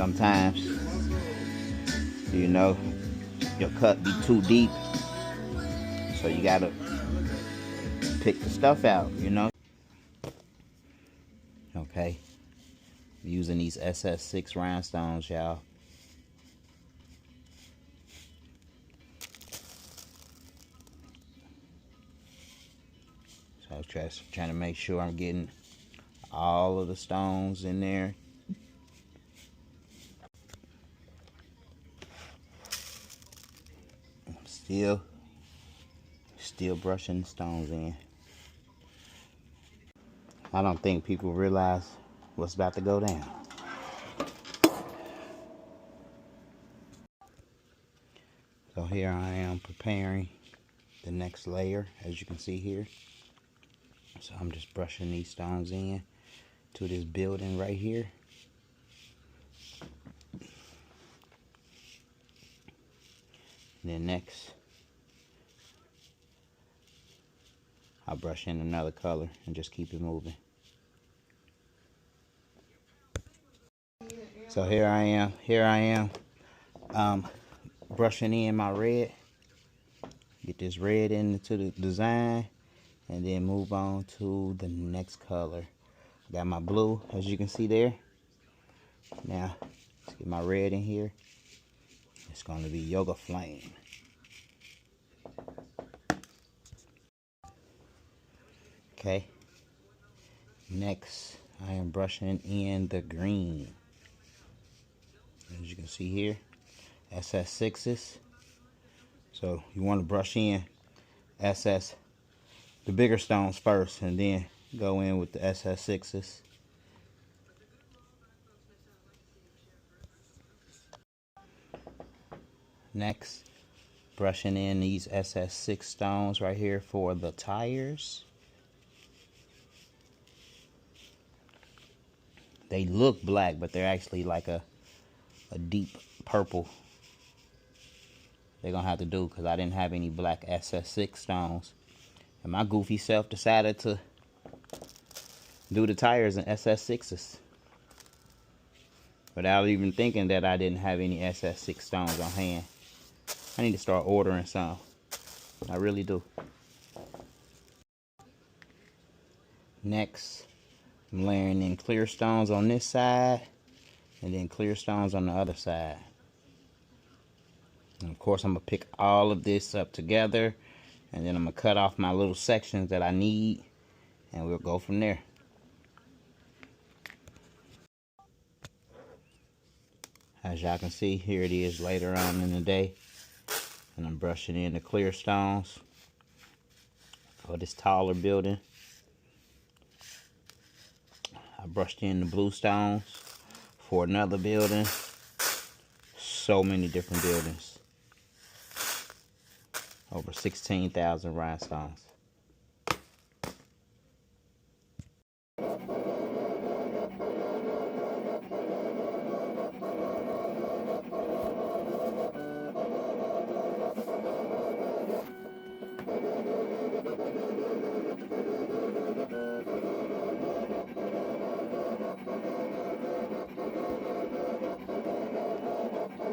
Sometimes, you know, your cut be too deep, so you gotta pick the stuff out, you know. Okay, using these SS6 rhinestones, y'all. So I was just trying to make sure I'm getting all of the stones in there. I'm still brushing the stones in. I don't think people realize what's about to go down. So here I am preparing the next layer, as you can see here. So I'm just brushing these stones in to this building right here. And then next, I'll brush in another color and just keep it moving. So here I am, brushing in my red. Get this red into the design and then move on to the next color. Got my blue, as you can see there. Now, let's get my red in here. It's going to be Yoga Flame. Okay. Next, I am brushing in the green. As you can see here, SS6s. So you want to brush in SS, the bigger stones first, and then go in with the SS6s. Next, brushing in these SS6 stones right here for the tires. They look black, but they're actually like a deep purple. They're gonna have to do because I didn't have any black SS6 stones. And my goofy self decided to do the tires in SS6s without even thinking that I didn't have any SS6 stones on hand. I need to start ordering some. I really do. Next, I'm layering in clear stones on this side and then clear stones on the other side. And of course, I'm gonna pick all of this up together, and then I'm gonna cut off my little sections that I need, and we'll go from there. As y'all can see, here it is later on in the day, and I'm brushing in the clear stones for this taller building. I brushed in the blue stones for another building. So many different buildings. Over 16,000 rhinestones.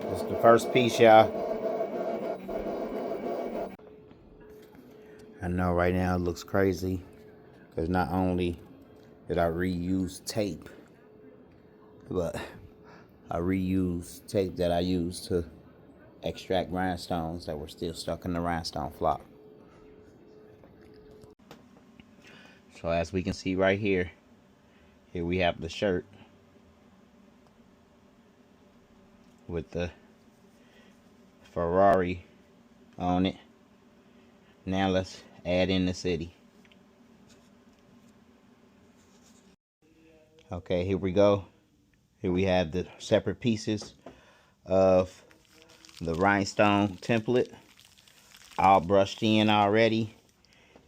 This is the first piece, y'all. I know right now it looks crazy because not only did I reuse tape, but I reused tape that I used to extract rhinestones that were still stuck in the rhinestone flock. So as we can see right here, here we have the shirt with the Ferrari on it. Now let's add in the city. Okay, here we go. Here we have the separate pieces of the rhinestone template, all brushed in already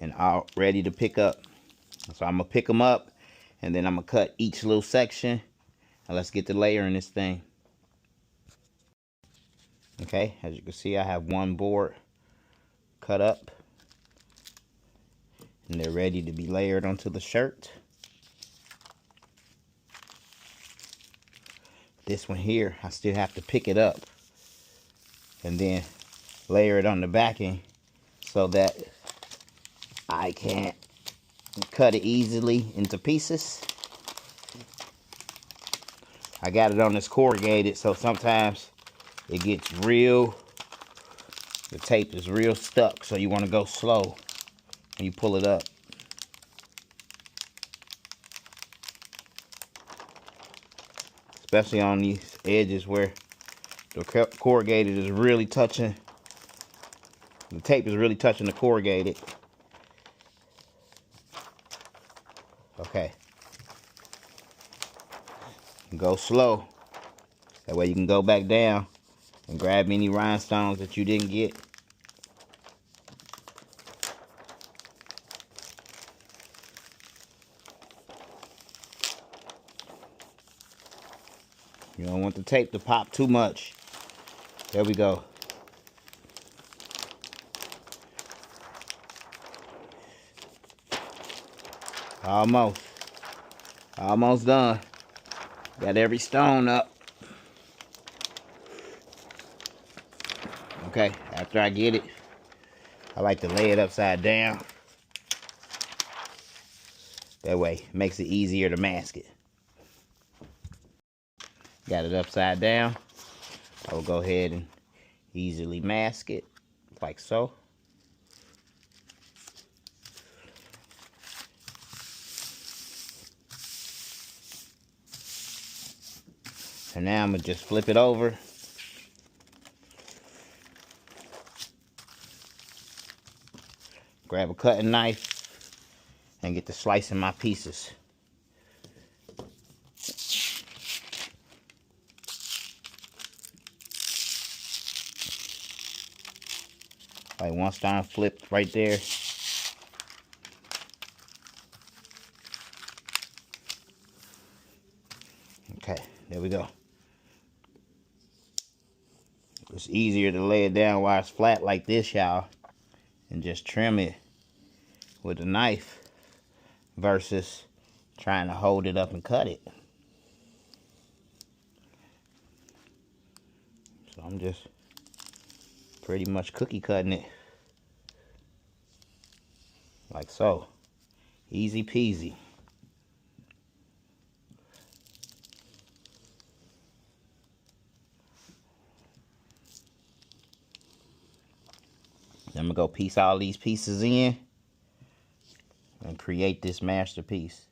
and all ready to pick up. So I'm gonna pick them up and then I'm gonna cut each little section, and let's get the layer in this thing. Okay, as you can see, I have one board cut up and they're ready to be layered onto the shirt. this one here, I still have to pick it up and then layer it on the backing so that I can cut it easily into pieces. I got it on this corrugated, so sometimes it gets the tape is real stuck, so you want to go slow when you pull it up. Especially on these edges where the corrugated is really touching, the tape is really touching the corrugated. Okay. Go slow. That way you can go back down and grab any rhinestones that you didn't get. You don't want the tape to pop too much. There we go. Almost done. Got every stone up. Okay, after I get it, I like to lay it upside down. That way, it makes it easier to mask it. Got it upside down. I will go ahead and easily mask it, like so. And now I'm gonna just flip it over. Grab a cutting knife and get to slicing my pieces. Like one stone flipped right there. Okay, there we go. It's easier to lay it down while it's flat like this, y'all, and just trim it with a knife versus trying to hold it up and cut it. So I'm just pretty much cookie cutting it like so. Easy peasy. I'm gonna go piece all these pieces in and create this masterpiece.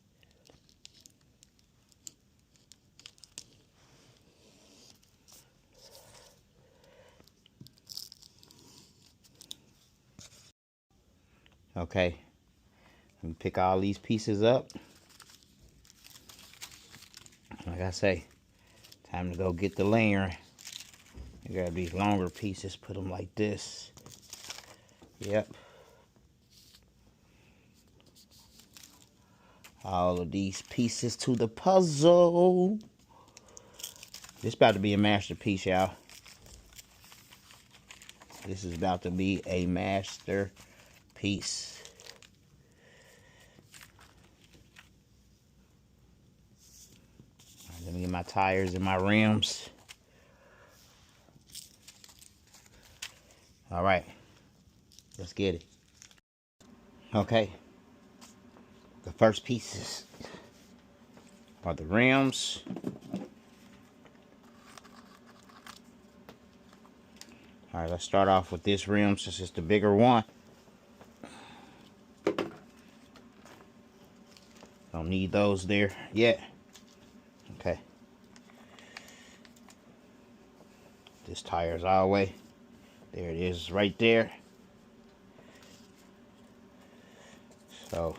Okay, let me pick all these pieces up. Like I say, time to go get the layering. I grab these longer pieces, put them like this. Yep. All of these pieces to the puzzle. This about to be a masterpiece, y'all. This is about to be a masterpiece. Right, let me get my tires and my rims. All right. Let's get it. Okay. The first pieces are the rims. All right, let's start off with this rim since it's the bigger one. Don't need those there yet. Okay. This tire's all the way. There it is right there. So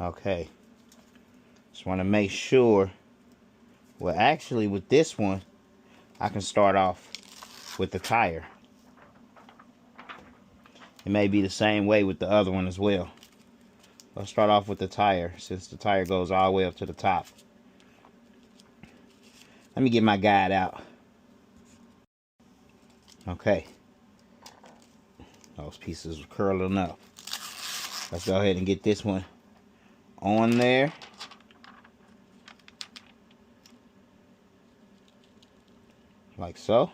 okay, just want to make sure. Well, actually with this one I can start off with the tire. It may be the same way with the other one as well. Let's start off with the tire since the tire goes all the way up to the top. Let me get my guide out. Okay. Those pieces are curling up. Let's go ahead and get this one on there. Like so.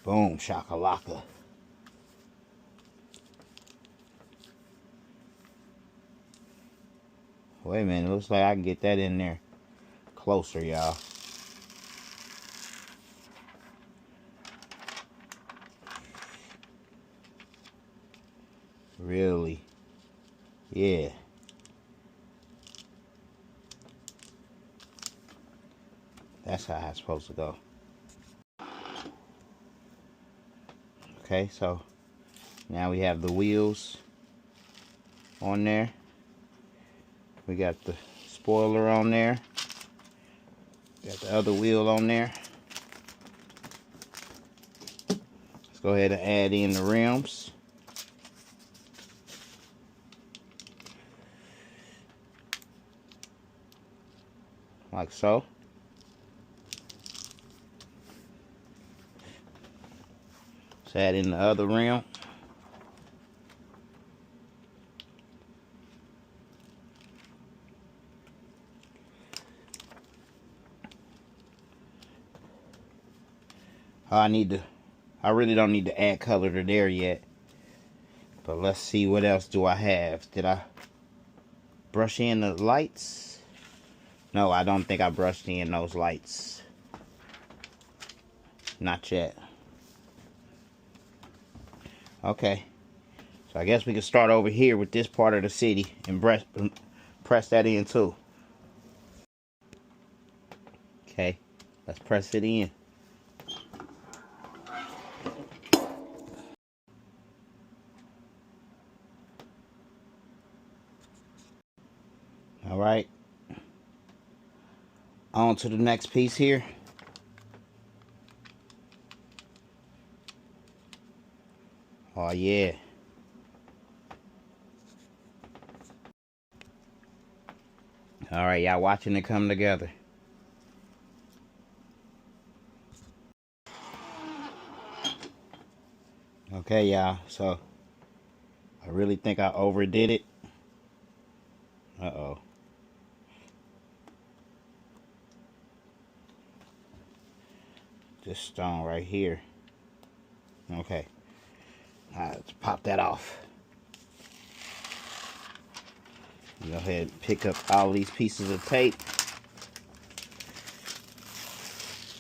Boom, shakalaka. Wait a minute, it looks like I can get that in there closer, y'all. Really? Yeah. That's how it's supposed to go. Okay, so now we have the wheels on there. We got the spoiler on there. Got the other wheel on there. Let's go ahead and add in the rims. Like so. Let's add in the other rim. I really don't need to add color to there yet. But let's see, what else do I have? Did I brush in the lights? No, I don't think I brushed in those lights. Not yet. Okay. So I guess we can start over here with this part of the city and press that in too. Okay. Let's press it in. All right. On to the next piece here. Oh yeah. All right, y'all watching it come together. Okay, y'all. So I really think I overdid it. Uh-oh. This stone right here. Okay. Let's pop that off. Go ahead and pick up all these pieces of tape.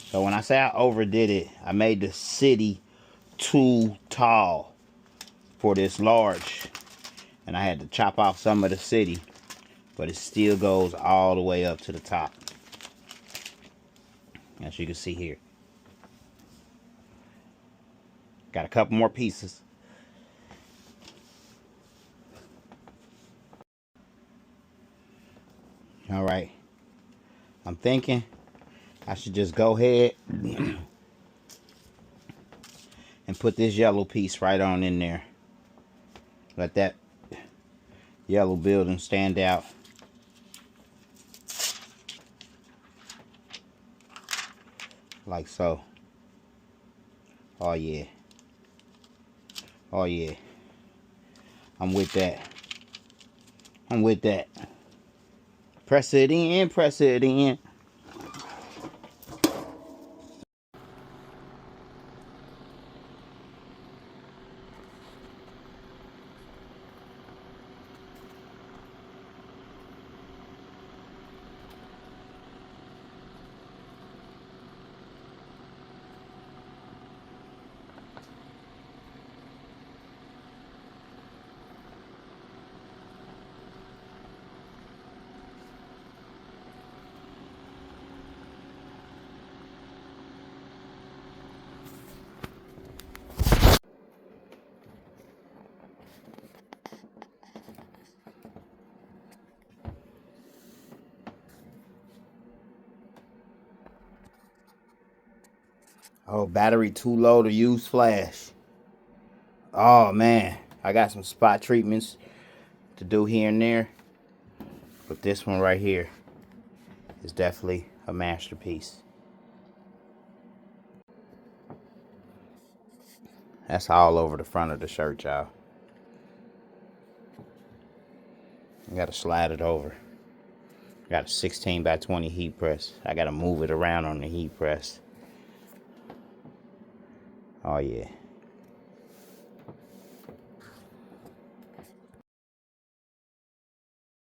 So when I say I overdid it, I made the city too tall for this large. And I had to chop off some of the city. But it still goes all the way up to the top. As you can see here. Got a couple more pieces. All right. I'm thinking I should just go ahead and put this yellow piece right on in there. Let that yellow building stand out. Like so. Oh yeah. Oh yeah. I'm with that. I'm with that. Press it in, press it in. Oh, battery too low to use flash. Oh man, I got some spot treatments to do here and there. But this one right here is definitely a masterpiece. That's all over the front of the shirt, y'all. I gotta slide it over. Got a 16 by 20 heat press. I gotta move it around on the heat press. Oh yeah.